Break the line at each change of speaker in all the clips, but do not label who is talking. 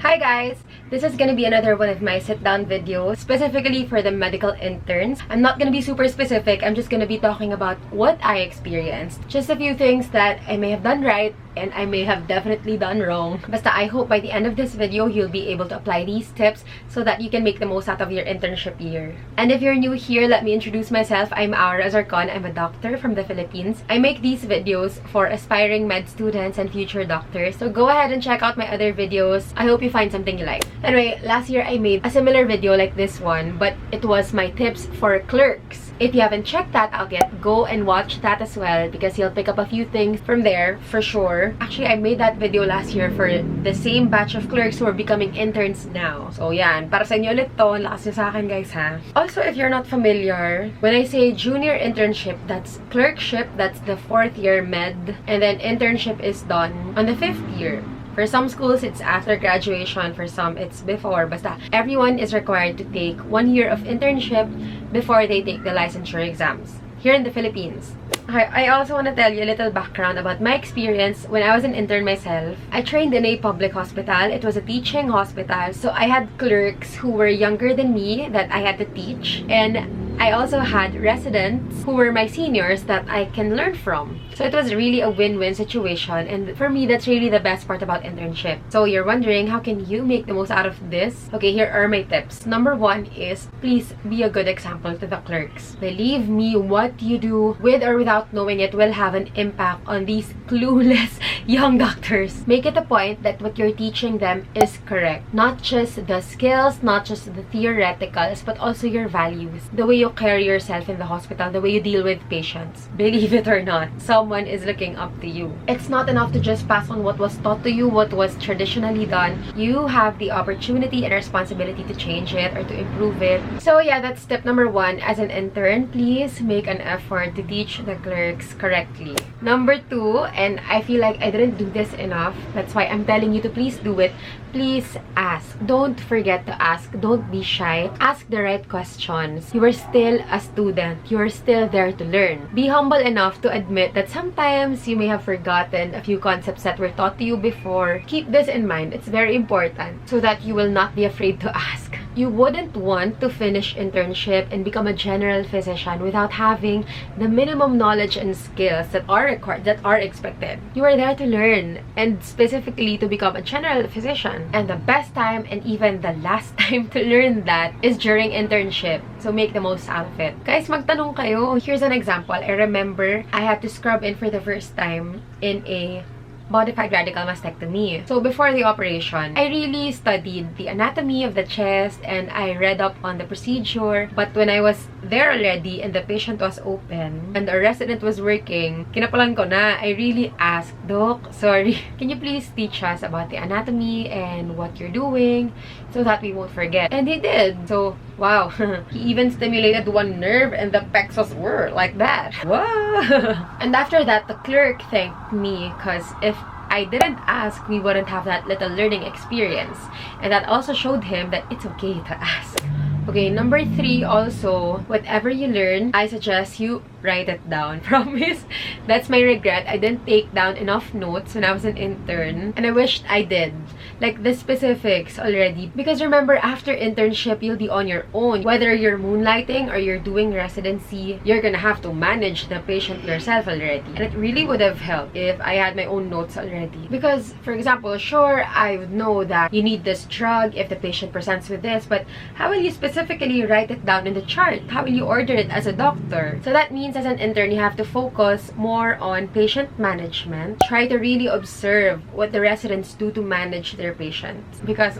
Hi guys! This is gonna be another one of my sit-down videos, specifically for the medical interns. I'm not gonna be super specific, I'm just gonna be talking about what I experienced. Just a few things that I may have done right and I may have definitely done wrong. Basta I hope by the end of this video, you'll be able to apply these tips so that you can make the most out of your internship year. And if you're new here, let me introduce myself. I'm Aura Zarcon. I'm a doctor from the Philippines. I make these videos for aspiring med students and future doctors. So go ahead and check out my other videos. I hope you find something you like. Anyway, last year I made a similar video like this one, but it was my tips for clerks. If you haven't checked that out yet, go and watch that as well because you'll pick up a few things from there for sure. Actually, I made that video last year for the same batch of clerks who are becoming interns now. So yan, para sa inyo ulit to, lakas nyo sa akin guys ha. Also, if you're not familiar, when I say junior internship, that's clerkship, that's the 4th year med, and then internship is done on the 5th year. For some schools, it's after graduation. For some, it's before. Basta, everyone is required to take 1 year of internship before they take the licensure exams here in the Philippines. Okay, I also want to tell you a little background about my experience when I was an intern myself. I trained in a public hospital. It was a teaching hospital. So I had clerks who were younger than me that I had to teach. And I also had residents who were my seniors that I can learn from. So it was really a win-win situation, and for me, that's really the best part about internship. So you're wondering, how can you make the most out of this? Okay, here are my tips. Number 1 is, please be a good example to the clerks. Believe me, what you do with or without knowing it will have an impact on these clueless young doctors. Make it a point that what you're teaching them is correct. Not just the skills, not just the theoreticals, but also your values. The way you carry yourself in the hospital, the way you deal with patients. Believe it or not, someone is looking up to you. It's not enough to just pass on what was taught to you, what was traditionally done. You have the opportunity and responsibility to change it or to improve it. So yeah, that's tip number 1. As an intern, please make an effort to teach the clerks correctly. Number 2, and I feel like I didn't do this enough, that's why I'm telling you to please do it. Please ask. Don't forget to ask. Don't be shy. Ask the right questions. You are still a student. You are still there to learn. Be humble enough to admit that sometimes you may have forgotten a few concepts that were taught to you before. Keep this in mind. It's very important so that you will not be afraid to ask. You wouldn't want to finish internship and become a general physician without having the minimum knowledge and skills that are required, that are expected. You are there to learn, and specifically to become a general physician. And the best time and even the last time to learn that is during internship. So make the most out of it. Guys, magtanong kayo. Here's an example. I remember I had to scrub in for the first time in a modified radical mastectomy. So before the operation, I really studied the anatomy of the chest and I read up on the procedure. But when I was there already and the patient was open and the resident was working, kinapalan ko na. I really asked, Doc, sorry, can you please teach us about the anatomy and what you're doing so that we won't forget? And he did. So, wow. He even stimulated one nerve and the plexus were like that. Wow. And after that, the clerk thanked me because if I didn't ask, we wouldn't have that little learning experience. And that also showed him that it's okay to ask. Okay, number 3 also, whatever you learn, I suggest you write it down. Promise. That's my regret. I didn't take down enough notes when I was an intern. And I wished I did. Like the specifics already. Because remember, after internship, you'll be on your own. Whether you're moonlighting or you're doing residency, you're gonna have to manage the patient yourself already. And it really would have helped if I had my own notes already. Because, for example, sure, I would know that you need this drug if the patient presents with this, but how will you specifically write it down in the chart? How will you order it as a doctor? So that means as an intern, you have to focus more on patient management. Try to really observe what the residents do to manage their patients. Because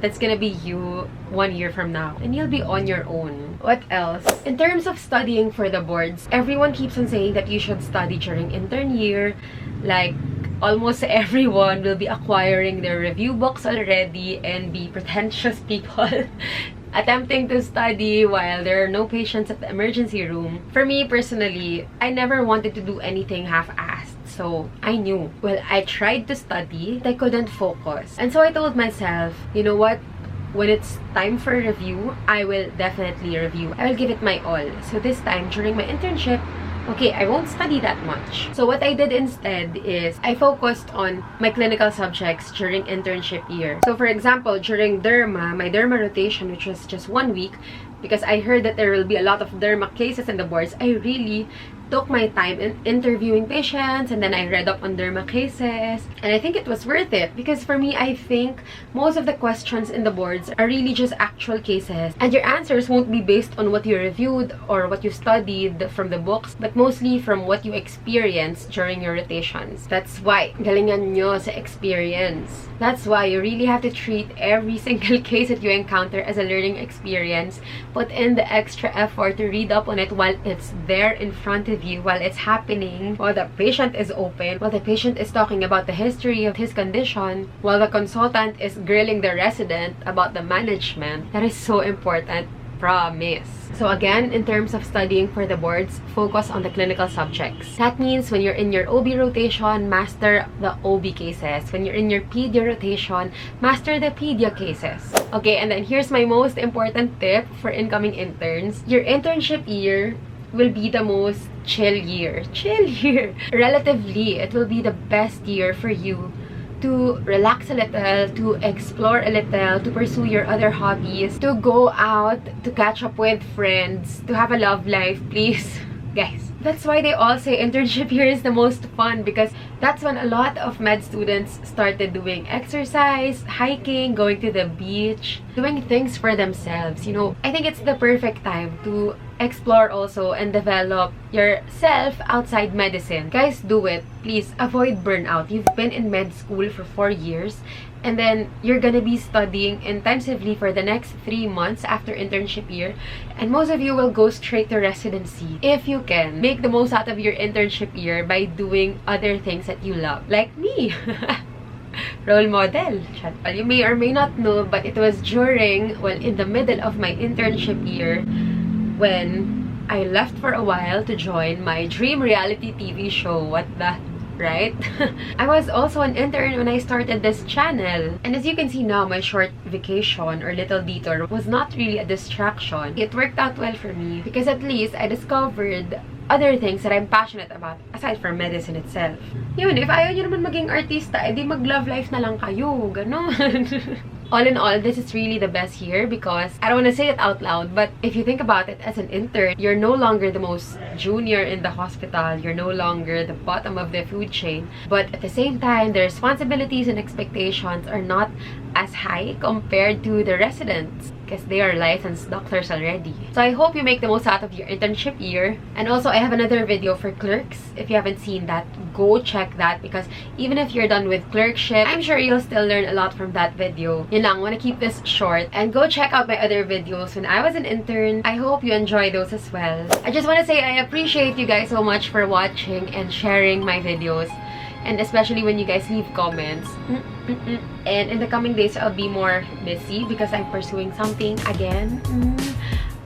that's gonna be you 1 year from now. And you'll be on your own. What else? In terms of studying for the boards, everyone keeps on saying that you should study during intern year. Like, almost everyone will be acquiring their review books already and be pretentious people attempting to study while there are no patients at the emergency room. For me personally, I never wanted to do anything half-assed. So I knew, well, I tried to study, but I couldn't focus. And so I told myself, you know what? When it's time for review, I will definitely review. I will give it my all. So this time, during my internship, okay, I won't study that much. So what I did instead is I focused on my clinical subjects during internship year. So for example, during derma, my derma rotation, which was just 1 week, because I heard that there will be a lot of derma cases in the boards, I really took my time in interviewing patients, and then I read up on derma cases, and I think it was worth it because for me, I think most of the questions in the boards are really just actual cases, and your answers won't be based on what you reviewed or what you studied from the books, but mostly from what you experienced during your rotations. That's why galingan nyo sa experience. That's why you really have to treat every single case that you encounter as a learning experience. Put in the extra effort to read up on it while it's there in front of you, while it's happening, while the patient is open, while the patient is talking about the history of his condition, while the consultant is grilling the resident about the management. That is so important. Promise. So again, in terms of studying for the boards, focus on the clinical subjects. That means when you're in your OB rotation, master the OB cases. When you're in your pedia rotation, master the pedia cases. Okay, and then here's my most important tip for incoming interns. Your internship year will be the most chill year. Chill year! Relatively, it will be the best year for you to relax a little, to explore a little, to pursue your other hobbies, to go out, to catch up with friends, to have a love life, please. Guys, that's why they all say internship year is the most fun, because that's when a lot of med students started doing exercise, hiking, going to the beach, doing things for themselves. You know, I think it's the perfect time to explore also and develop yourself outside medicine. Guys, do it. Please avoid burnout. You've been in med school for 4 years, and then you're gonna be studying intensively for the next 3 months after internship year, and most of you will go straight to residency. If you can, make the most out of your internship year by doing other things that you love, like me. Role model. Well, you may or may not know, but it was during, well, in the middle of my internship year when I left for a while to join my dream reality TV show. What the? Right? I was also an intern when I started this channel. And as you can see now, my short vacation or little detour was not really a distraction. It worked out well for me because at least I discovered other things that I'm passionate about aside from medicine itself. Yun, if ayaw nyo naman maging artista, edi mag-love life na lang kayo. Ganon. All in all, this is really the best year because I don't want to say it out loud, but if you think about it, as an intern, you're no longer the most junior in the hospital. You're no longer the bottom of the food chain. But at the same time, the responsibilities and expectations are not as high compared to the residents because they are licensed doctors already. So I hope you make the most out of your internship year. And also, I have another video for clerks. If you haven't seen that, go check that because even if you're done with clerkship, I'm sure you'll still learn a lot from that video. Yun lang, want to keep this short. And go check out my other videos when I was an intern. I hope you enjoy those as well. I just want to say I appreciate you guys so much for watching and sharing my videos. And especially when you guys leave comments. And in the coming days, I'll be more busy because I'm pursuing something again.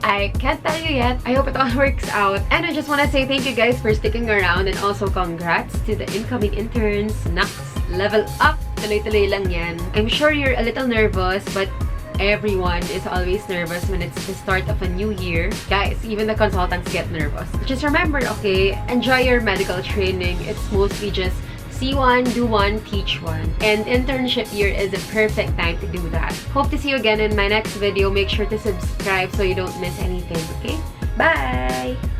I can't tell you yet. I hope it all works out. And I just want to say thank you guys for sticking around and also congrats to the incoming interns. Next level up. Tuloy-tuloy lang yan. I'm sure you're a little nervous, but everyone is always nervous when it's the start of a new year. Guys, even the consultants get nervous. Just remember, okay, enjoy your medical training. It's mostly just see one, do one, teach one. And internship year is the perfect time to do that. Hope to see you again in my next video. Make sure to subscribe so you don't miss anything, okay? Bye!